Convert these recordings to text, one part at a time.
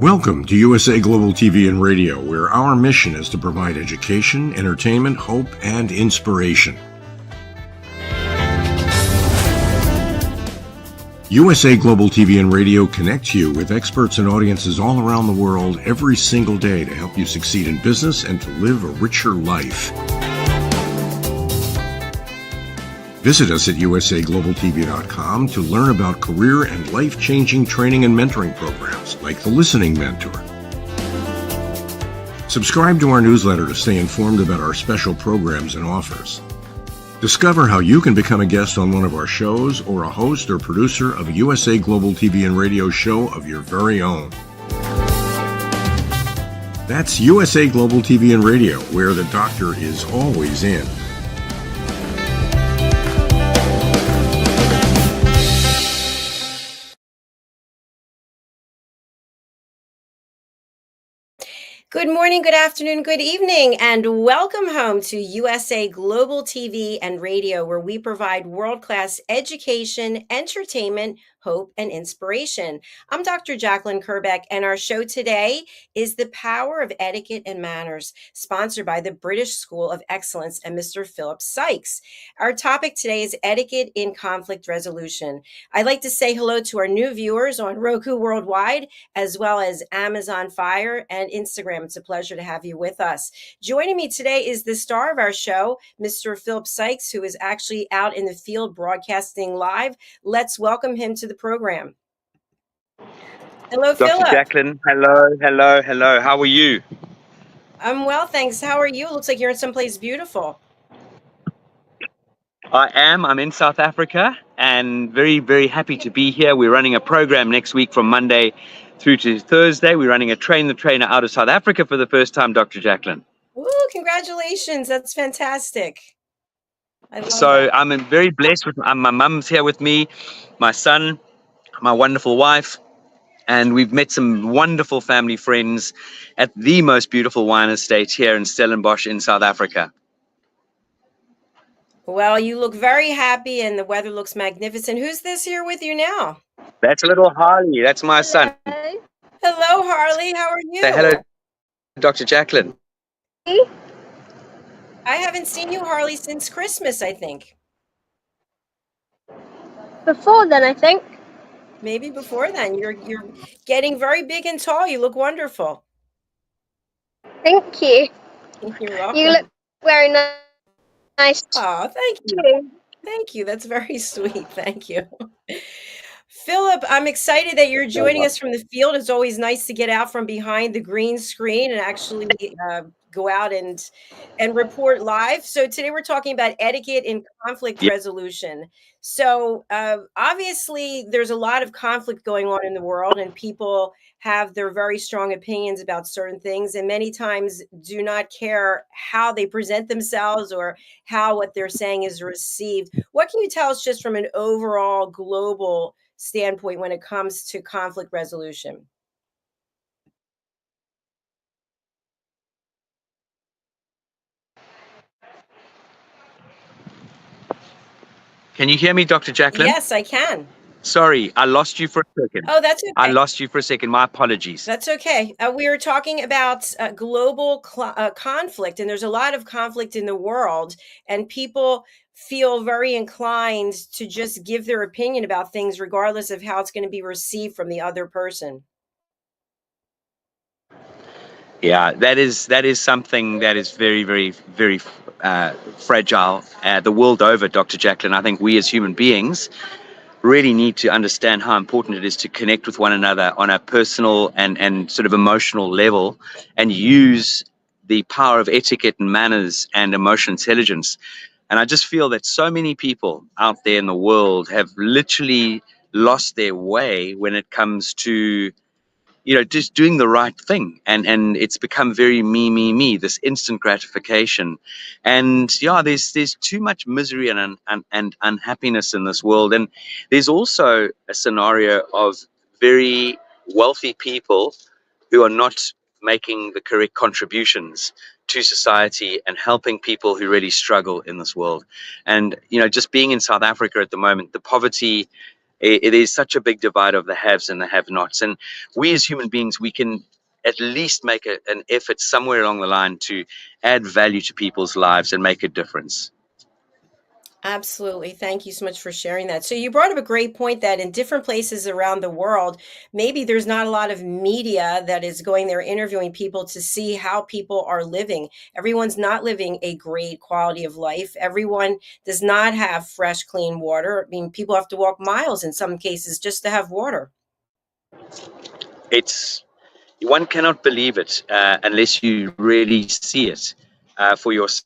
Welcome to USA Global TV and Radio, where our mission is to provide education, entertainment, hope, and inspiration. USA Global TV and Radio connects you with experts and audiences all around the world every single day to help you succeed in business and to live a richer life. Visit us at usaglobaltv.com to learn about career and life-changing training and mentoring programs like the Listening Mentor. Subscribe to our newsletter to stay informed about our special programs and offers. Discover how you can become a guest on one of our shows or a host or producer of a USA Global TV and Radio show of your very own. That's USA Global TV and Radio, where the doctor is always in. Good morning, good afternoon, good evening, and welcome home to USA Global TV and Radio, where we provide world-class education, entertainment, hope, and inspiration. I'm Dr. Jacalyn Kerbeck, and our show today is The Power of Etiquette and Manners, sponsored by the British School of Excellence and Mr. Philip SYKES. Our topic today is etiquette in conflict resolution. I'd like to say hello to our new viewers on Roku Worldwide, as well as Amazon Fire and Instagram. It's a pleasure to have you with us. Joining me today is the star of our show, Mr. Philip SYKES, who is actually out in the field broadcasting live. Let's welcome him to the program. Hello, Dr. Philip. Jacalyn, hello. How are you? I'm well, thanks. How are you? It looks like you're in someplace beautiful. I am. I'm in South Africa and very, very happy to be here. We're running a program next week from Monday through to Thursday. We're running a Train the Trainer out of South Africa for the first time, Dr. Jacalyn. Ooh, congratulations. That's fantastic. So I'm very blessed with my mum's here with me, my son, my wonderful wife, and we've met some wonderful family friends at the most beautiful wine estate here in Stellenbosch in South Africa. Well, you look very happy and the weather looks magnificent. Who's this here with you now? That's little Harley. That's my son. Hello, Harley. How are you? Say hello, Dr. Jacalyn. I haven't seen you, Harley, since Christmas, I think. Before then, I think. Maybe before then. You're getting very big and tall. You look wonderful. Thank you. You're welcome. You look very nice. Oh, thank you. Thank you. That's very sweet. Thank you. Philip, I'm excited that you're joining us from the field. It's always nice to get out from behind the green screen and actually go out and report live. So today we're talking about etiquette in conflict resolution. So obviously there's a lot of conflict going on in the world, and people have their very strong opinions about certain things, and many times do not care how they present themselves or how what they're saying is received. What can you tell us just from an overall global standpoint when it comes to conflict resolution? Can you hear me, Dr. Jacalyn? Yes, I can. Sorry, I lost you for a second. Oh, that's okay. I lost you for a second. My apologies. That's okay. We were talking about global conflict, and there's a lot of conflict in the world, and people feel very inclined to just give their opinion about things regardless of how it's going to be received from the other person. Yeah, that is something that is very, very, very fragile the world over, Dr. Jacalyn. I think we as human beings really need to understand how important it is to connect with one another on a personal and sort of emotional level, and use the power of etiquette and manners and emotional intelligence. And I just feel that so many people out there in the world have literally lost their way when it comes to, you know, just doing the right thing. And it's become very me, this instant gratification. And yeah, there's too much misery and unhappiness in this world. And there's also a scenario of very wealthy people who are not making the correct contributions to society and helping people who really struggle in this world. And, you know, just being in South Africa at the moment, the poverty it is such a big divide of the haves and the have-nots. And we as human beings, we can at least make an effort somewhere along the line to add value to people's lives and make a difference. Absolutely. Thank you so much for sharing that. So you brought up a great point that in different places around the world, maybe there's not a lot of media that is going there interviewing people to see how people are living. Everyone's not living a great quality of life. Everyone does not have fresh, clean water. I mean, people have to walk miles in some cases just to have water. One cannot believe it unless you really see it for yourself.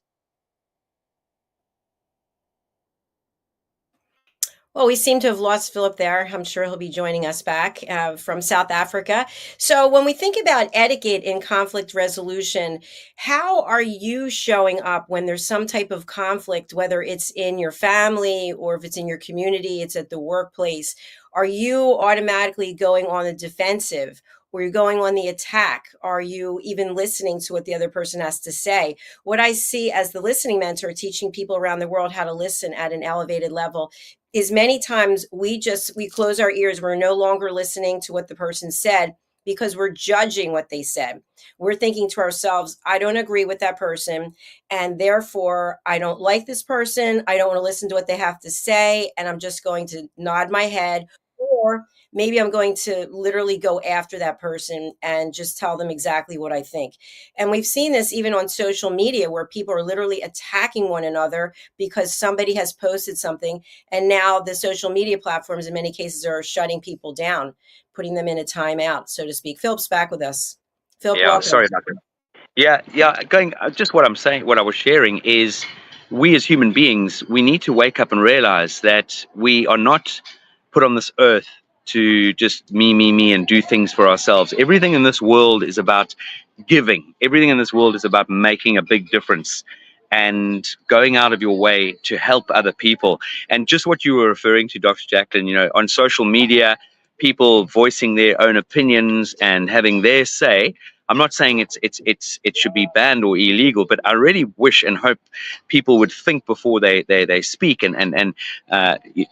Well, we seem to have lost Philip there. I'm sure he'll be joining us back from South Africa. So, when we think about etiquette in conflict resolution, how are you showing up when there's some type of conflict, whether it's in your family or if it's in your community, it's at the workplace? Are you automatically going on the defensive? Or you're going on the attack? Are you even listening to what the other person has to say? What I see as the listening mentor teaching people around the world how to listen at an elevated level is many times we close our ears. We're no longer listening to what the person said because we're judging what they said. We're thinking to ourselves, I don't agree with that person, and therefore I don't like this person. I don't want to listen to what they have to say, and I'm just going to nod my head, or maybe I'm going to literally go after that person and just tell them exactly what I think. And we've seen this even on social media where people are literally attacking one another because somebody has posted something. And now the social media platforms in many cases are shutting people down, putting them in a timeout, so to speak. Philip's back with us. Philip, Yeah, welcome. sorry about that. Yeah. Going. Just what I'm saying, what I was sharing is, we as human beings, we need to wake up and realize that we are not put on this earth to just me, and do things for ourselves. Everything in this world is about giving. Everything in this world is about making a big difference and going out of your way to help other people. And just what you were referring to, Dr. Jacalyn, on social media, people voicing their own opinions and having their say. I'm not saying it should be banned or illegal, but I really wish and hope people would think before they speak and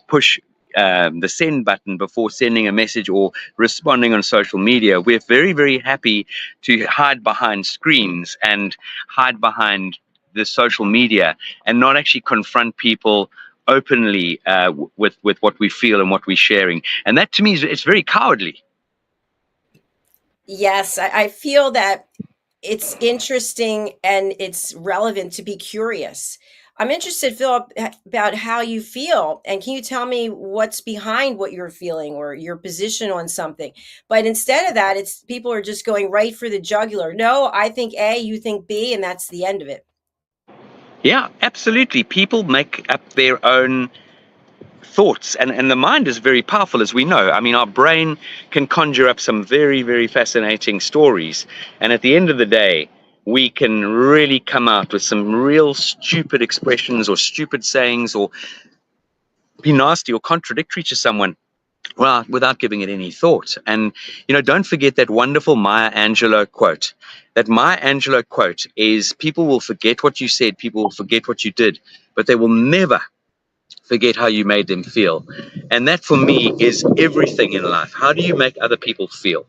push the send button before sending a message or responding on social media. We're very, very happy to hide behind screens and hide behind the social media and not actually confront people openly with what we feel and what we're sharing. And that to me it's very cowardly. Yes, I feel that it's interesting and it's relevant to be curious. I'm interested, Philip, about how you feel. And can you tell me what's behind what you're feeling or your position on something? But instead of that, it's people are just going right for the jugular. No, I think A, you think B, and that's the end of it. Yeah, absolutely. People make up their own thoughts, and the mind is very powerful, as we know. I mean, our brain can conjure up some very, very fascinating stories, and at the end of the day, we can really come out with some real stupid expressions or stupid sayings or be nasty or contradictory to someone, well, without giving it any thought. And don't forget that wonderful Maya Angelou quote. That Maya Angelou quote is, people will forget what you said, people will forget what you did, but they will never forget how you made them feel. And that for me is everything in life. How do you make other people feel?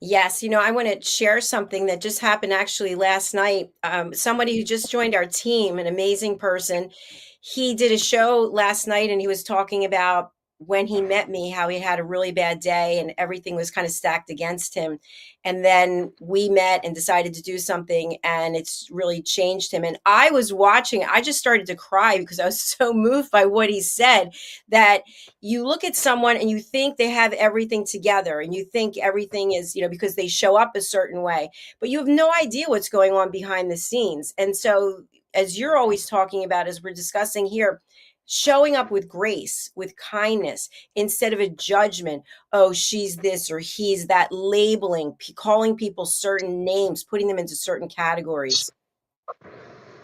Yes, I want to share something that just happened actually last night. Somebody who just joined our team, an amazing person, he did a show last night and he was talking about when he met me, how he had a really bad day and everything was kind of stacked against him. And then we met and decided to do something and it's really changed him. And I was watching, I just started to cry because I was so moved by what he said, that you look at someone and you think they have everything together and you think everything is, because they show up a certain way, but you have no idea what's going on behind the scenes. And so, as you're always talking about, as we're discussing here, showing up with grace, with kindness, instead of a judgment. Oh, she's this or he's that, labeling, calling people certain names, putting them into certain categories.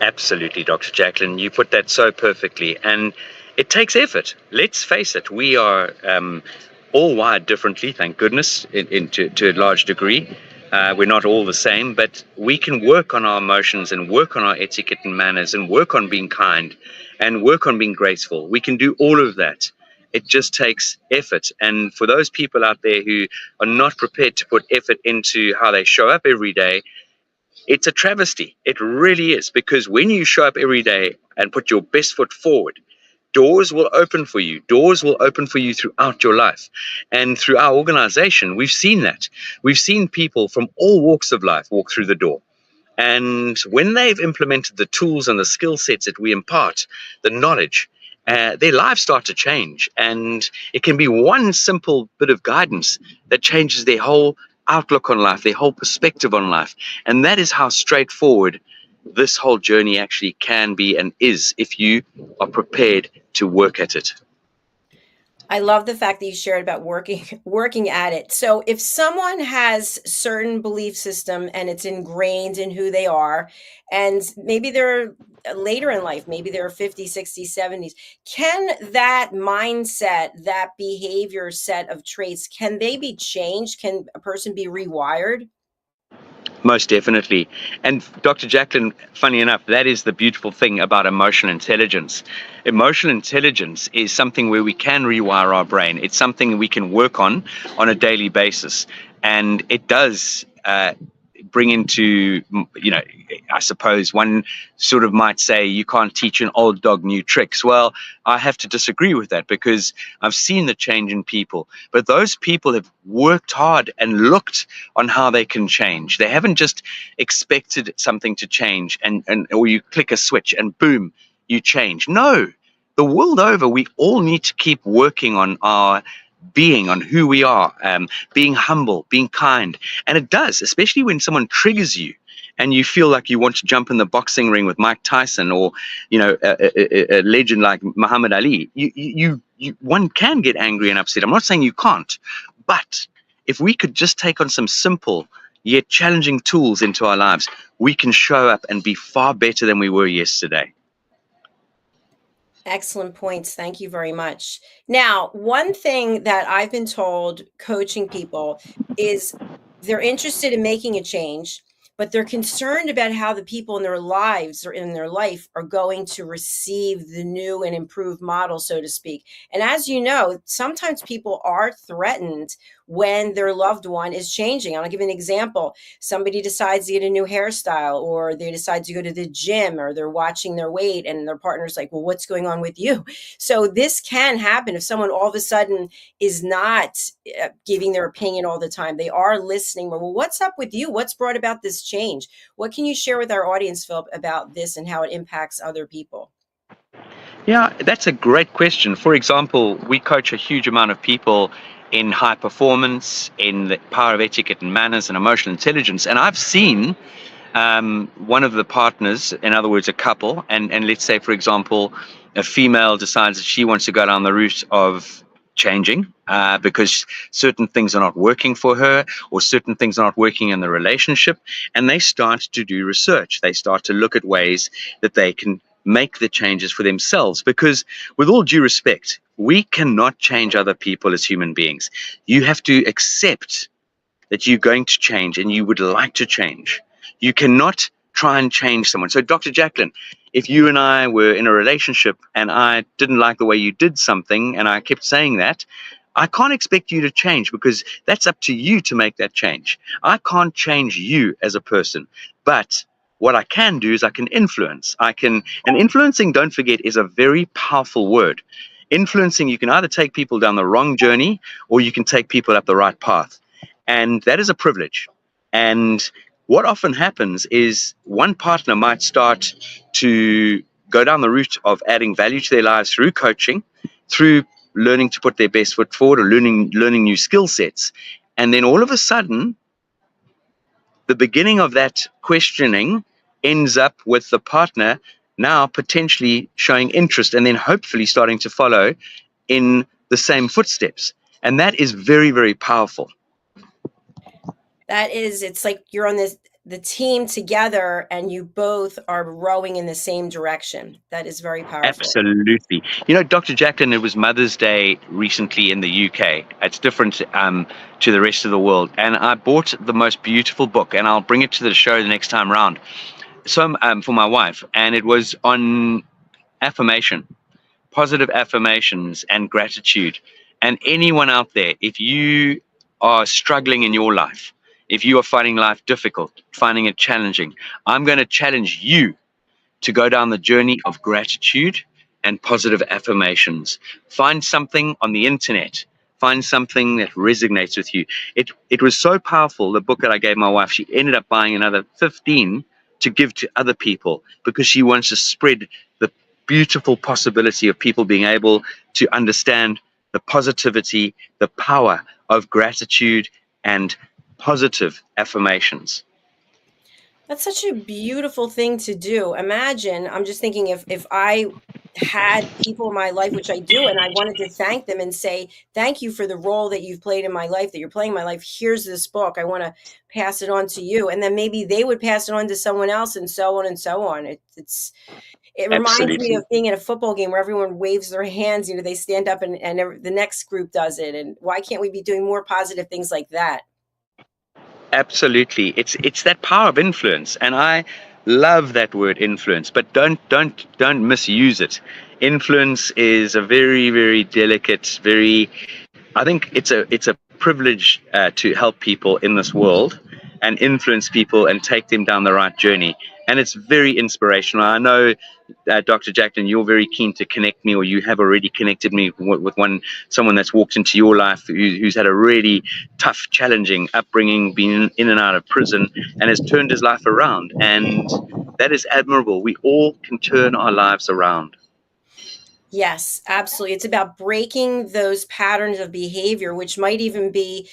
Absolutely, Dr. Jacalyn. You put that so perfectly. And it takes effort. Let's face it. We are all wired differently, thank goodness, to a large degree. We're not all the same, but we can work on our emotions and work on our etiquette and manners and work on being kind and work on being graceful. We can do all of that. It just takes effort. And for those people out there who are not prepared to put effort into how they show up every day, it's a travesty. It really is, because when you show up every day and put your best foot forward, doors will open for you. Doors will open for you throughout your life. And through our organization, we've seen that. We've seen people from all walks of life walk through the door. And when they've implemented the tools and the skill sets that we impart, the knowledge, their lives start to change. And it can be one simple bit of guidance that changes their whole outlook on life, their whole perspective on life. And that is how straightforward this whole journey actually can be and is, if you are prepared to work at it. I love the fact that you shared about working at it. So if someone has certain belief system and it's ingrained in who they are, and maybe they're later in life, maybe they're 50, 60, 70s, can that mindset, that behavior set of traits, can they be changed? Can a person be rewired? Most definitely. And Dr. Jacalyn, funny enough, that is the beautiful thing about emotional intelligence. Emotional intelligence is something where we can rewire our brain. It's something we can work on a daily basis. And it does bring into, I suppose one sort of might say you can't teach an old dog new tricks. Well, I have to disagree with that, because I've seen the change in people. But those people have worked hard and looked on how they can change. They haven't just expected something to change or you click a switch and boom, you change. No, the world over, we all need to keep working on our being, on who we are, being humble, being kind. And it does, especially when someone triggers you and you feel like you want to jump in the boxing ring with Mike Tyson or, a legend like Muhammad Ali. One can get angry and upset. I'm not saying you can't, but if we could just take on some simple yet challenging tools into our lives, we can show up and be far better than we were yesterday. Excellent points. Thank you very much. Now, one thing that I've been told coaching people is they're interested in making a change, but they're concerned about how the people in their lives or in their life are going to receive the new and improved model, so to speak. And as you know, sometimes people are threatened when their loved one is changing. I'll give you an example. Somebody decides to get a new hairstyle, or they decide to go to the gym, or they're watching their weight and their partner's like, well, what's going on with you? So this can happen if someone all of a sudden is not giving their opinion all the time. They are listening. Well, what's up with you? What's brought about this change? What can you share with our audience, Philip, about this and how it impacts other people? Yeah, that's a great question. For example, we coach a huge amount of people in high performance, in the power of etiquette and manners and emotional intelligence. And I've seen one of the partners, in other words, a couple, and let's say, for example, a female decides that she wants to go down the route of changing because certain things are not working for her, or certain things are not working in the relationship, and they start to do research. They start to look at ways that they can make the changes for themselves, because with all due respect, we cannot change other people as human beings. You have to accept that you're going to change and you would like to change. You cannot try and change someone. So Dr. Jacalyn, if you and I were in a relationship and I didn't like the way you did something and I kept saying that, I can't expect you to change, because that's up to you to make that change. I can't change you as a person, but what I can do is I can influence. And influencing, don't forget, is a very powerful word. Influencing, you can either take people down the wrong journey or you can take people up the right path. And that is a privilege. And what often happens is one partner might start to go down the route of adding value to their lives through coaching, through learning to put their best foot forward, or learning new skill sets. And then all of a sudden, the beginning of that questioning ends up with the partner now potentially showing interest and then hopefully starting to follow in the same footsteps. And that is very, very powerful. It's like you're on the team together and you both are rowing in the same direction. That is very powerful. Absolutely. Dr. Jacalyn, it was Mother's Day recently in the UK. It's different to the rest of the world. And I bought the most beautiful book, and I'll bring it to the show the next time around. So for my wife, and it was on affirmation. positive affirmations and gratitude. And anyone out there, if you are struggling in your life, if you are finding life difficult, finding it challenging, I'm going to challenge you to go down the journey of gratitude and positive affirmations. Find something on the internet. Find something that resonates with you. It was so powerful, the book that I gave my wife, she ended up buying another 15 to give to other people because she wants to spread the beautiful possibility of people being able to understand the positivity, the power of gratitude and positive affirmations. That's such a beautiful thing to do. Imagine, I'm just thinking if I had people in my life, which I do, and I wanted to thank them and say, thank you for the role that you've played in my life, that you're playing in my life. Here's this book. I want to pass it on to you. And then maybe they would pass it on to someone else and so on and so on. It reminds me Absolutely. of being in a football game where everyone waves their hands, they stand up and the next group does it. And why can't we be doing more positive things like that? Absolutely. It's that power of influence. And I love that word influence, but don't misuse it. Influence is a very, very delicate, I think it's a privilege to help people in this world and influence people and take them down the right journey. And it's very inspirational. I know, Dr. Jacalyn, you're very keen to connect me, or you have already connected me with someone that's walked into your life who's had a really tough, challenging upbringing, been in and out of prison, and has turned his life around. And that is admirable. We all can turn our lives around. Yes, absolutely. It's about breaking those patterns of behavior, which might even be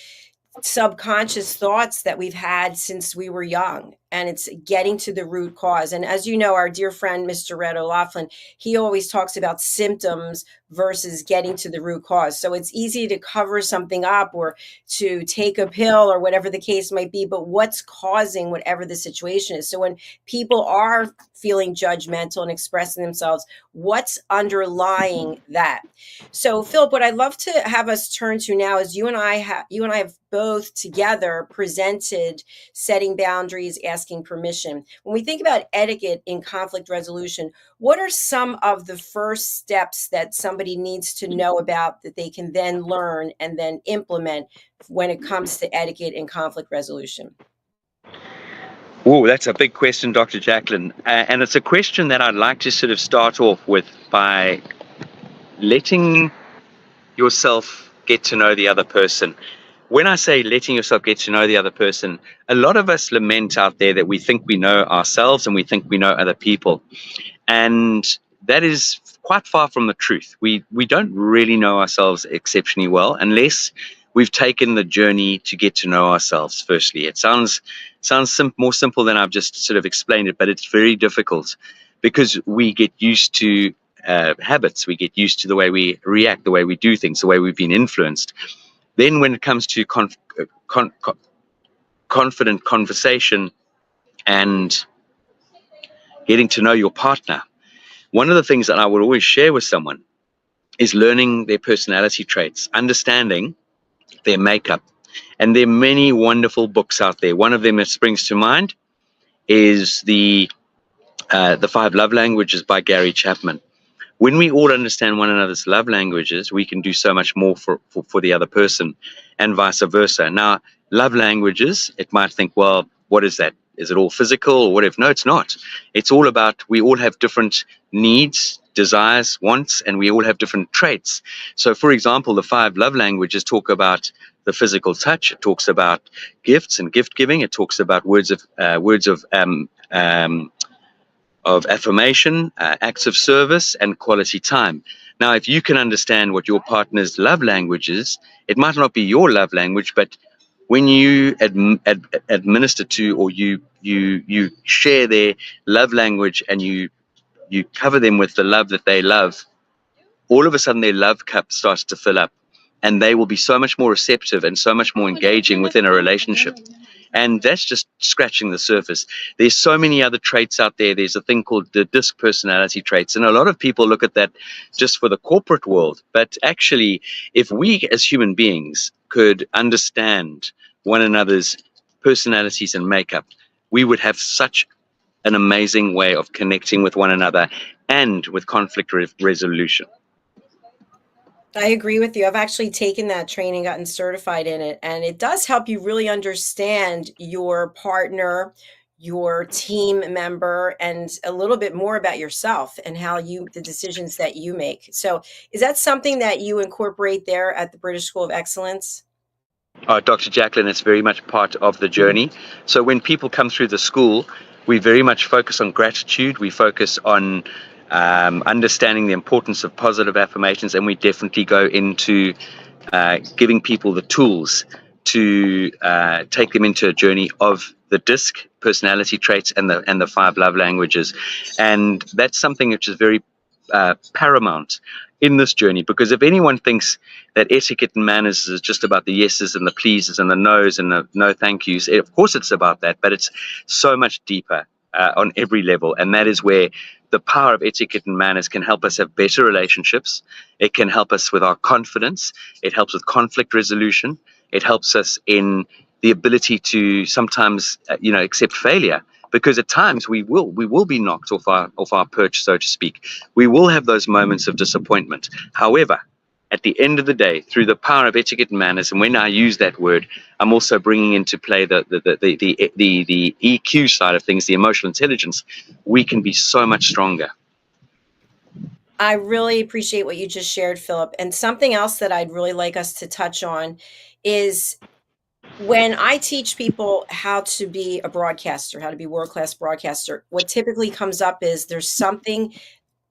subconscious thoughts that we've had since we were young, and it's getting to the root cause. And as you know, our dear friend Mr. Red O'Laughlin, he always talks about symptoms versus getting to the root cause. So it's easy to cover something up or to take a pill or whatever the case might be, but what's causing whatever the situation is? So when people are feeling judgmental and expressing themselves, what's underlying that? So Philip, what I'd love to have us turn to now is you and I have both together presented setting boundaries, asking permission. When we think about etiquette in conflict resolution, what are some of the first steps that somebody needs to know about that they can then learn and then implement when it comes to etiquette in conflict resolution? Oh, that's a big question, Dr. Jacalyn. And it's a question that I'd like to sort of start off with by letting yourself get to know the other person. When I say letting yourself get to know the other person, a lot of us lament out there that we think we know ourselves and we think we know other people. And that is quite far from the truth. We don't really know ourselves exceptionally well unless we've taken the journey to get to know ourselves firstly. It sounds more simple than I've just sort of explained it, but it's very difficult because we get used to habits. We get used to the way we react, the way we do things, the way we've been influenced. Then when it comes to confident conversation and getting to know your partner, one of the things that I would always share with someone is learning their personality traits, understanding their makeup. And there are many wonderful books out there. One of them that springs to mind is the 5 Love Languages by Gary Chapman. When we all understand one another's love languages, we can do so much more for the other person and vice versa. Now, love languages, it might think, well, what is that? Is it all physical or whatever? No, it's not. It's all about, we all have different needs, desires, wants, and we all have different traits. So, for example, the 5 love languages talk about the physical touch. It talks about gifts and gift giving. It talks about words of affirmation, acts of service, and quality time. Now, if you can understand what your partner's love language is, it might not be your love language, but when you administer to, or you share their love language and you cover them with the love that they love, all of a sudden their love cup starts to fill up, and they will be so much more receptive and so much more engaging within a relationship. And that's just scratching the surface. There's so many other traits out there. There's a thing called the DISC personality traits. And a lot of people look at that just for the corporate world. But actually, if we as human beings could understand one another's personalities and makeup, we would have such an amazing way of connecting with one another and with conflict resolution. I agree with you. I've actually taken that training, gotten certified in it, and it does help you really understand your partner, your team member, and a little bit more about yourself and how the decisions that you make. So, is that something that you incorporate there at the British School of Excellence? Dr. Jacalyn, it's very much part of the journey. So when people come through the school, we very much focus on gratitude. We focus on understanding the importance of positive affirmations, and we definitely go into giving people the tools to take them into a journey of the DISC personality traits and the 5 love languages. And that's something which is very paramount in this journey, because if anyone thinks that etiquette and manners is just about the yeses and the pleases and the no's and the no thank yous, of course it's about that, but it's so much deeper on every level. And that is where the power of etiquette and manners can help us have better relationships. It can help us with our confidence. It helps with conflict resolution. It helps us in the ability to sometimes accept failure, because at times we will be knocked off our perch, so to speak. We will have those moments of disappointment. However, at the end of the day, through the power of etiquette and manners, and when I use that word, I'm also bringing into play the EQ side of things, the emotional intelligence. We can be so much stronger. I really appreciate what you just shared, Philip. And something else that I'd really like us to touch on is when I teach people how to be a broadcaster, how to be world-class broadcaster, what typically comes up is there's something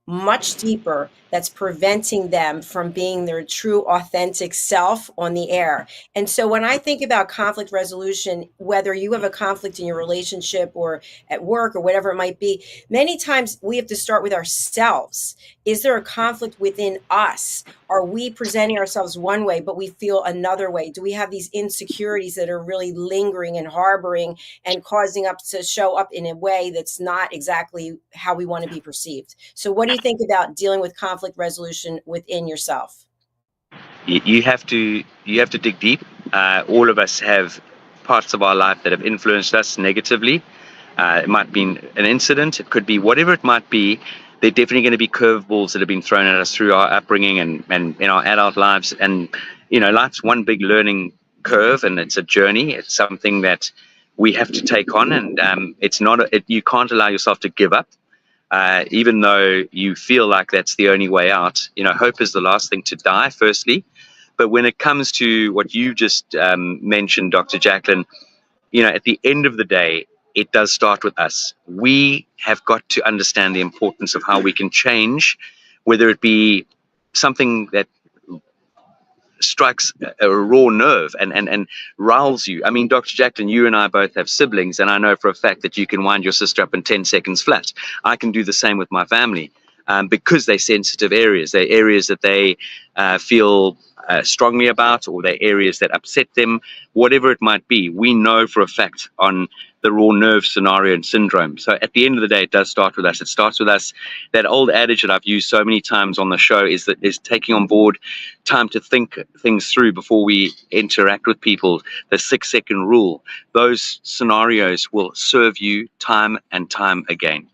much deeper that's preventing them from being their true authentic self on the air. And so when I think about conflict resolution, whether you have a conflict in your relationship or at work or whatever it might be, many times we have to start with ourselves. Is there a conflict within us? Are we presenting ourselves one way, but we feel another way? Do we have these insecurities that are really lingering and harboring and causing us to show up in a way that's not exactly how we want to be perceived? So what do you think about dealing with conflict resolution within yourself? You have to dig deep. All of us have parts of our life that have influenced us negatively. It might be an incident. It could be whatever it might be. They're definitely going to be curveballs that have been thrown at us through our upbringing and in our adult lives. And, life's one big learning curve, and it's a journey. It's something that we have to take on. And it's not, you can't allow yourself to give up. Even though you feel like that's the only way out. Hope is the last thing to die, firstly. But when it comes to what you just mentioned, Dr. Jacalyn, at the end of the day, it does start with us. We have got to understand the importance of how we can change, whether it be something that strikes a raw nerve and riles you. I mean, Dr. Jacalyn, you and I both have siblings, and I know for a fact that you can wind your sister up in 10 seconds flat. I can do the same with my family because they're sensitive areas. They're areas that they feel strongly about, or they're areas that upset them, whatever it might be. We know for a fact on the raw nerve scenario and syndrome. So at the end of the day, it does start with us. It starts with us. That old adage that I've used so many times on the show is taking on board time to think things through before we interact with people. The 6-second rule. Those scenarios will serve you time and time again.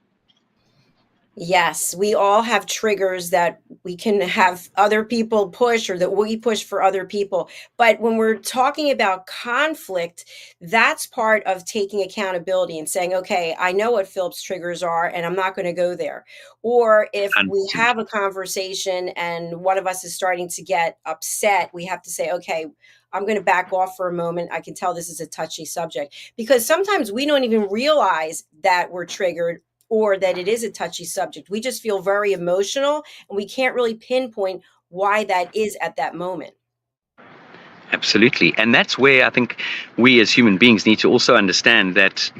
Yes, we all have triggers that we can have other people push or that we push for other people. But when we're talking about conflict, that's part of taking accountability and saying, okay, I know what Philip's triggers are and I'm not going to go there. Or if we have a conversation and one of us is starting to get upset, we have to say, okay, I'm going to back off for a moment. I can tell this is a touchy subject, because sometimes we don't even realize that we're triggered or that it is a touchy subject. We just feel very emotional and we can't really pinpoint why that is at that moment. Absolutely. And that's where I think we as human beings need to also understand that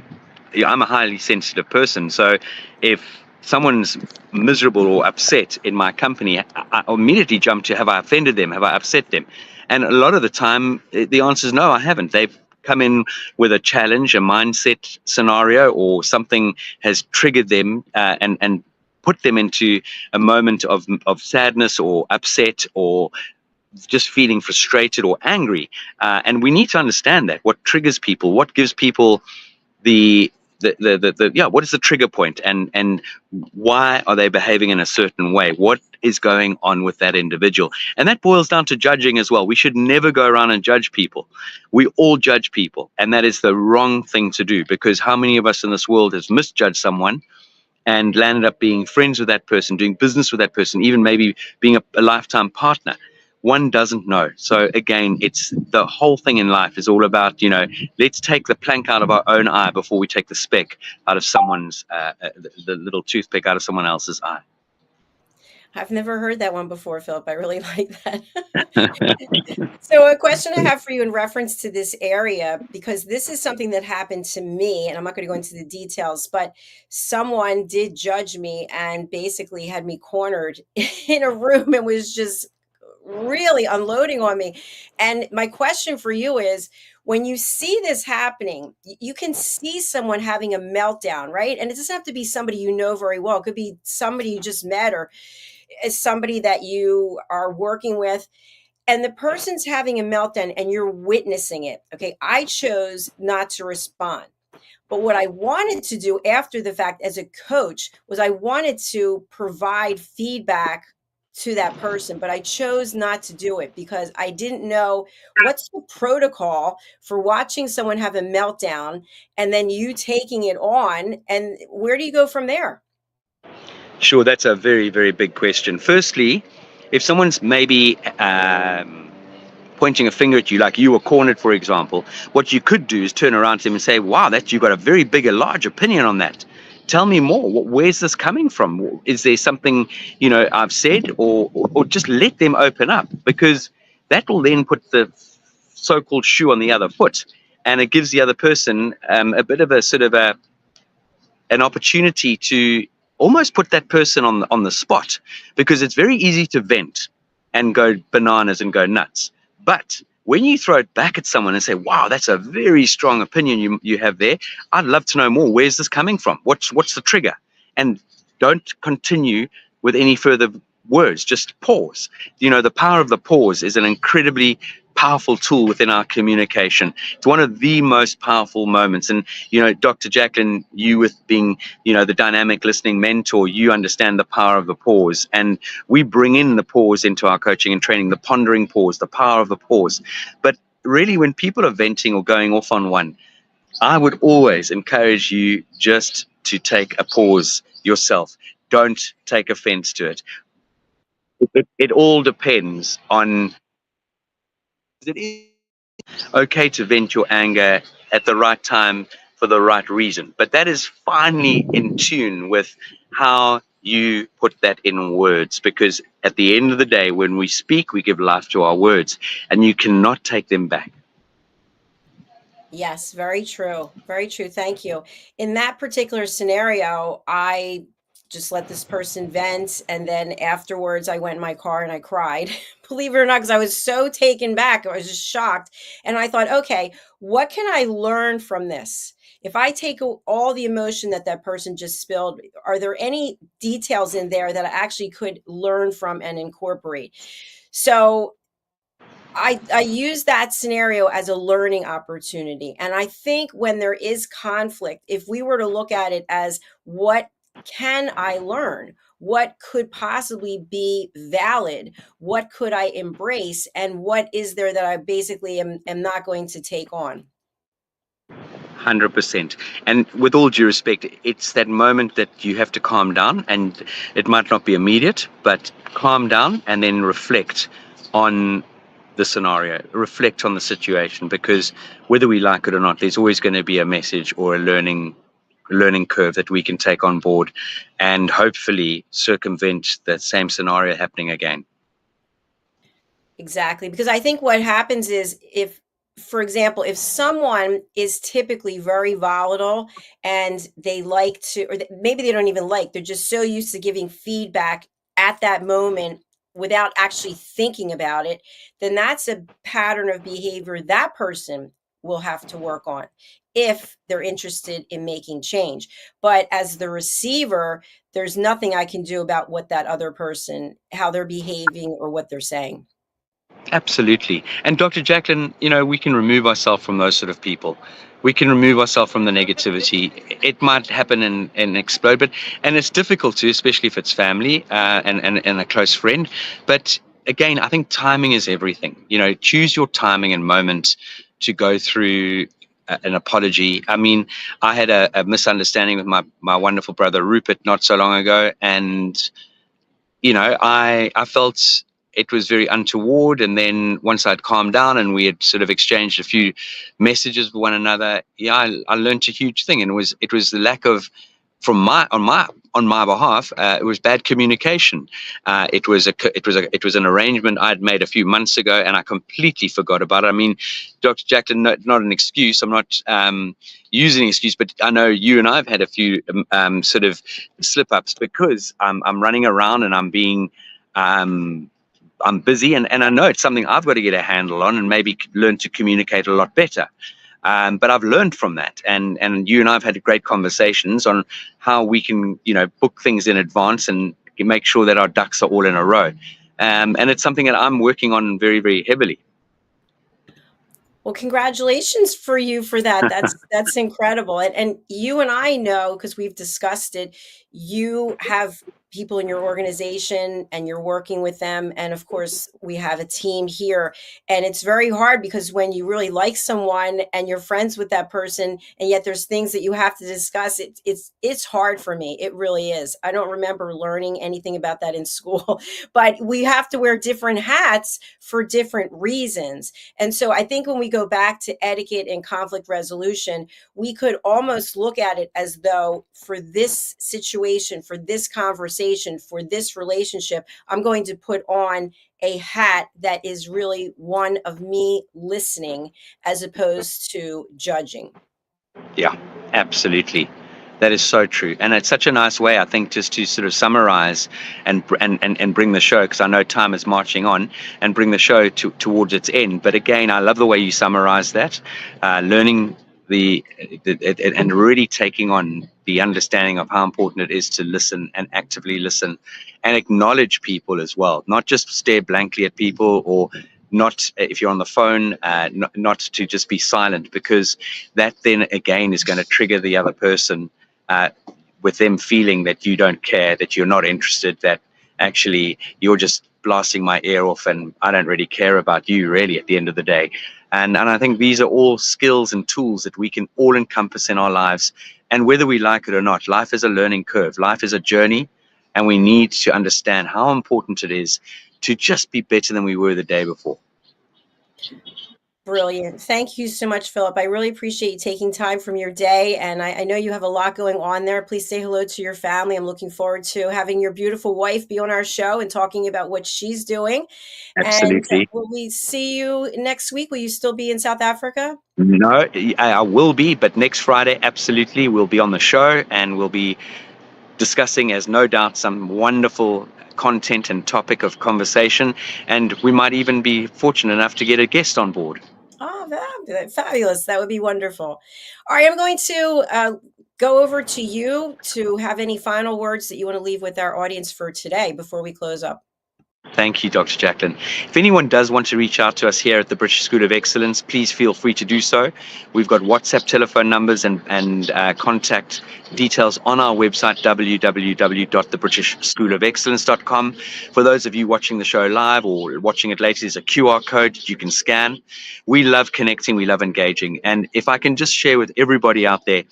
I'm a highly sensitive person. So if someone's miserable or upset in my company, I immediately jump to, have I offended them? Have I upset them? And a lot of the time, the answer is no, I haven't. They've come in with a challenge, a mindset scenario, or something has triggered them and put them into a moment of sadness or upset or just feeling frustrated or angry. And we need to understand that, what triggers people, what gives people the what is the trigger point, and why are they behaving in a certain way? What is going on with that individual? And that boils down to judging as well. We should never go around and judge people. We all judge people, and that is the wrong thing to do, because how many of us in this world has misjudged someone and landed up being friends with that person, doing business with that person, even maybe being a lifetime partner? One doesn't know. So again, it's the whole thing in life is all about, let's take the plank out of our own eye before we take the speck out of someone's, the little toothpick out of someone else's eye. I've never heard that one before, Philip. I really like that. So a question I have for you in reference to this area, because this is something that happened to me, and I'm not going to go into the details, but someone did judge me and basically had me cornered in a room and was just really unloading on me. And my question for you is, when you see this happening, you can see someone having a meltdown, right? And it doesn't have to be somebody you know very well. It could be somebody you just met, or is somebody that you are working with, and the person's having a meltdown and you're witnessing it. Okay, I chose not to respond. But what I wanted to do after the fact as a coach was I wanted to provide feedback to that person, but I chose not to do it because I didn't know what's the protocol for watching someone have a meltdown and then you taking it on, and where do you go from there? Sure, that's a very, very big question. Firstly, if someone's maybe pointing a finger at you, like you were cornered, for example, what you could do is turn around to them and say, wow, you've got a very big, a large opinion on that. Tell me more. Where's this coming from? Is there something, I've said, or just let them open up, because that will then put the so-called shoe on the other foot, and it gives the other person a bit of a sort of an opportunity to almost put that person on the spot, because it's very easy to vent and go bananas and go nuts. But when you throw it back at someone and say, wow, that's a very strong opinion you have there. I'd love to know more. Where's this coming from? What's the trigger? And don't continue with any further words. Just pause. The power of the pause is an incredibly powerful tool within our communication. It's one of the most powerful moments. And, Dr. Jacalyn, you with being, the dynamic listening mentor, you understand the power of the pause. And we bring in the pause into our coaching and training, the pondering pause, the power of the pause. But really, when people are venting or going off on one, I would always encourage you just to take a pause yourself. Don't take offense to it. It all depends on, it is okay to vent your anger at the right time for the right reason, but that is finally in tune with how you put that in words, because at the end of the day, when we speak, we give life to our words, and you cannot take them back. Yes, very true. Very true. Thank you. In that particular scenario, I just let this person vent. And then afterwards, I went in my car and I cried, believe it or not, because I was so taken back. I was just shocked. And I thought, okay, what can I learn from this? If I take all the emotion that that person just spilled, are there any details in there that I actually could learn from and incorporate? So I use that scenario as a learning opportunity. And I think when there is conflict, if we were to look at it as what can I learn? What could possibly be valid? What could I embrace? And what is there that I basically am not going to take on? 100%. And with all due respect, it's that moment that you have to calm down, and it might not be immediate, but calm down and then reflect on the scenario, reflect on the situation, because whether we like it or not, there's always going to be a message or a learning curve that we can take on board and hopefully circumvent that same scenario happening again. Exactly. Because I think what happens is, if, for example, if someone is typically very volatile and they like to, or maybe they don't even like, they're just so used to giving feedback at that moment without actually thinking about it, then that's a pattern of behavior that person will have to work on if they're interested in making change. But as the receiver, there's nothing I can do about what that other person, how they're behaving or what they're saying. Absolutely. And Dr. Jacalyn, we can remove ourselves from those sort of people. We can remove ourselves from the negativity. It might happen and explode, and it's difficult to, especially if it's family and a close friend. But again, I think timing is everything. Choose your timing and moment to go through an apology. I mean, I had a misunderstanding with my wonderful brother Rupert not so long ago, and I felt it was very untoward. And then once I'd calmed down and we had sort of exchanged a few messages with one another, yeah, I learned a huge thing. And it was the lack of, on my behalf, it was bad communication. It was an arrangement I'd made a few months ago, and I completely forgot about it. I mean, Dr. Jacalyn, not an excuse. I'm not using an excuse, but I know you and I've had a few sort of slip ups because I'm running around and I'm being I'm busy, and I know it's something I've got to get a handle on and maybe learn to communicate a lot better. But I've learned from that, and you and I have had great conversations on how we can, book things in advance and make sure that our ducks are all in a row. And it's something that I'm working on very, very heavily. Well, congratulations for you for that. That's incredible. And you and I know, because we've discussed it, you have people in your organization and you're working with them. And of course, we have a team here. And it's very hard because when you really like someone and you're friends with that person, and yet there's things that you have to discuss, it's hard for me. It really is. I don't remember learning anything about that in school, but we have to wear different hats for different reasons. And so I think when we go back to etiquette and conflict resolution, we could almost look at it as though for this situation, for this conversation, for this relationship, I'm going to put on a hat that is really one of me listening as opposed to judging. Yeah, absolutely. That is so true. And it's such a nice way, I think, just to sort of summarize and bring the show, because I know time is marching on, and bring the show towards its end. But again, I love the way you summarize that, learning and really taking on the understanding of how important it is to listen and actively listen and acknowledge people as well, not just stare blankly at people, or not, if you're on the phone, not to just be silent, because that then again is going to trigger the other person, with them feeling that you don't care, that you're not interested, that actually you're just blasting my ear off and I don't really care about you really at the end of the day. And I think these are all skills and tools that we can all encompass in our lives. And whether we like it or not, life is a learning curve. Life is a journey, and we need to understand how important it is to just be better than we were the day before. Brilliant. Thank you so much, Philip. I really appreciate you taking time from your day. And I know you have a lot going on there. Please say hello to your family. I'm looking forward to having your beautiful wife be on our show and talking about what she's doing. Absolutely. And will we see you next week? Will you still be in South Africa? No, I will be, but next Friday, absolutely, we'll be on the show, and we'll be discussing, as no doubt, some wonderful content and topic of conversation. And we might even be fortunate enough to get a guest on board. Oh, fabulous. That would be wonderful. All right, I'm going to go over to you to have any final words that you want to leave with our audience for today before we close up. Thank you, Dr. Jacalyn. If anyone does want to reach out to us here at the British School of Excellence, please feel free to do so. We've got WhatsApp telephone numbers and contact details on our website, www.thebritishschoolofexcellence.com. For those of you watching the show live or watching it later, there's a QR code you can scan. We love connecting, we love engaging. And if I can just share with everybody out there,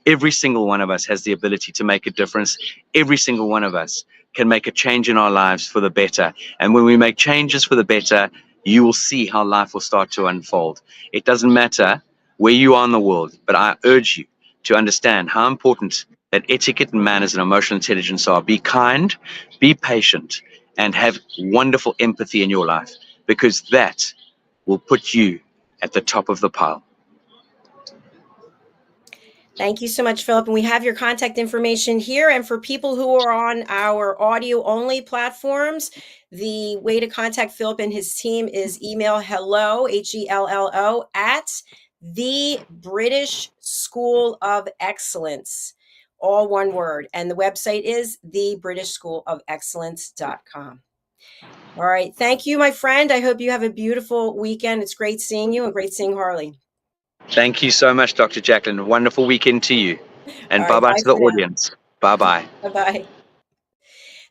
every single one of us has the ability to make a difference. Every single one of us can make a change in our lives for the better. And when we make changes for the better, you will see how life will start to unfold. It doesn't matter where you are in the world, but I urge you to understand how important that etiquette and manners and emotional intelligence are. Be kind, be patient, and have wonderful empathy in your life, because that will put you at the top of the pile. Thank you so much, Philip. And we have your contact information here. And for people who are on our audio only platforms, the way to contact Philip and his team is email hello, HELLO, at the British School of Excellence, all one word. And the website is thebritishschoolofexcellence.com. All right. Thank you, my friend. I hope you have a beautiful weekend. It's great seeing you and great seeing Harley. Thank you so much, Dr. Jacalyn. Wonderful weekend to you. And All right. bye-bye Bye to the for now. audience. Bye-bye. Bye-bye.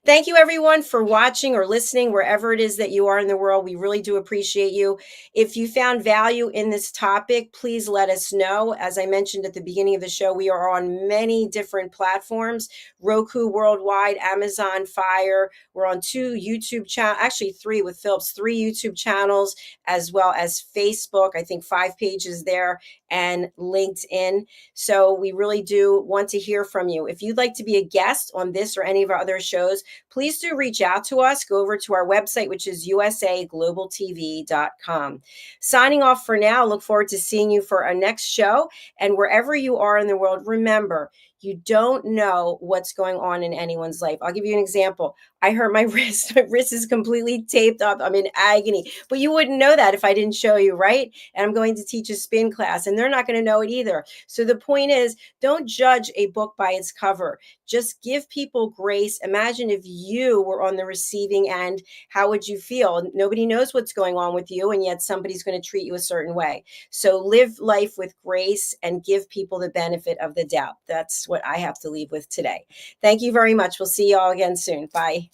Thank you, everyone, for watching or listening wherever it is that you are in the world. We really do appreciate you. If you found value in this topic, please let us know. As I mentioned at the beginning of the show, we are on many different platforms: Roku worldwide, Amazon Fire. We're on 2 YouTube channels, actually 3 with Phillips, 3 YouTube channels, as well as Facebook. I think 5 pages there, and LinkedIn. So we really do want to hear from you. If you'd like to be a guest on this or any of our other shows, please do reach out to us. Go over to our website, which is usaglobaltv.com. Signing off for now. Look forward to seeing you for our next show. And wherever you are in the world, remember, you don't know what's going on in anyone's life. I'll give you an example. I hurt my wrist. My wrist is completely taped up. I'm in agony. But you wouldn't know that if I didn't show you, right? And I'm going to teach a spin class, and they're not going to know it either. So the point is, don't judge a book by its cover. Just give people grace. Imagine if you were on the receiving end, how would you feel? Nobody knows what's going on with you, and yet somebody's going to treat you a certain way. So live life with grace and give people the benefit of the doubt. That's what I have to leave with today. Thank you very much. We'll see you all again soon. Bye.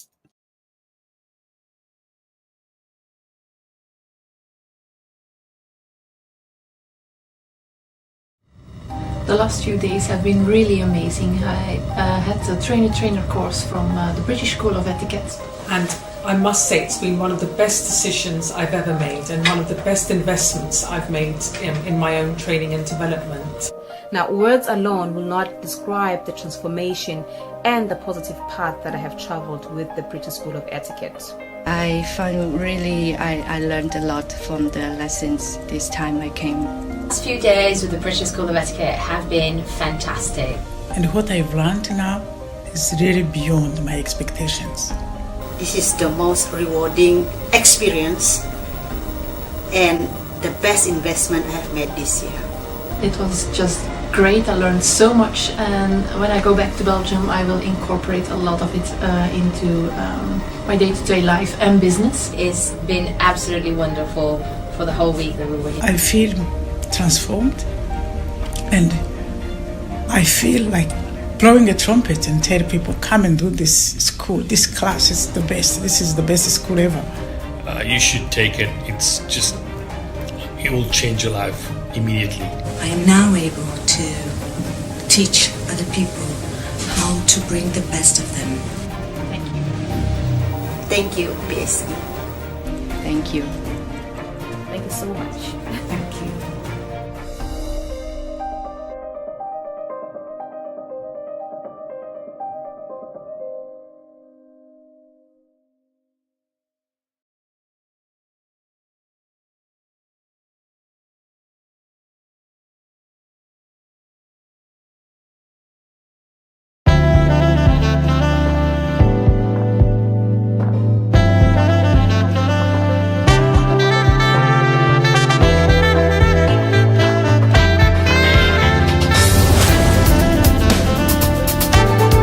The last few days have been really amazing. I had a trainer course from the British School of Etiquette. And I must say it's been one of the best decisions I've ever made and one of the best investments I've made in my own training and development. Now, words alone will not describe the transformation and the positive path that I have traveled with the British School of Etiquette. I find really I learned a lot from the lessons this time I came. The last few days with the British School of Etiquette have been fantastic. And what I've learned now is really beyond my expectations. This is the most rewarding experience and the best investment I have made this year. It was just great. I learned so much, and when I go back to Belgium I will incorporate a lot of it into my day-to-day life and business. It's been absolutely wonderful for the whole week that we were here. I feel transformed, and I feel like blowing a trumpet and tell people, come and do this school, this class is the best, this is the best school ever. You should take it. It will change your life immediately. I am now able to teach other people how to bring the best of them. Thank you. Thank you, BSE. Thank you. Thank you so much.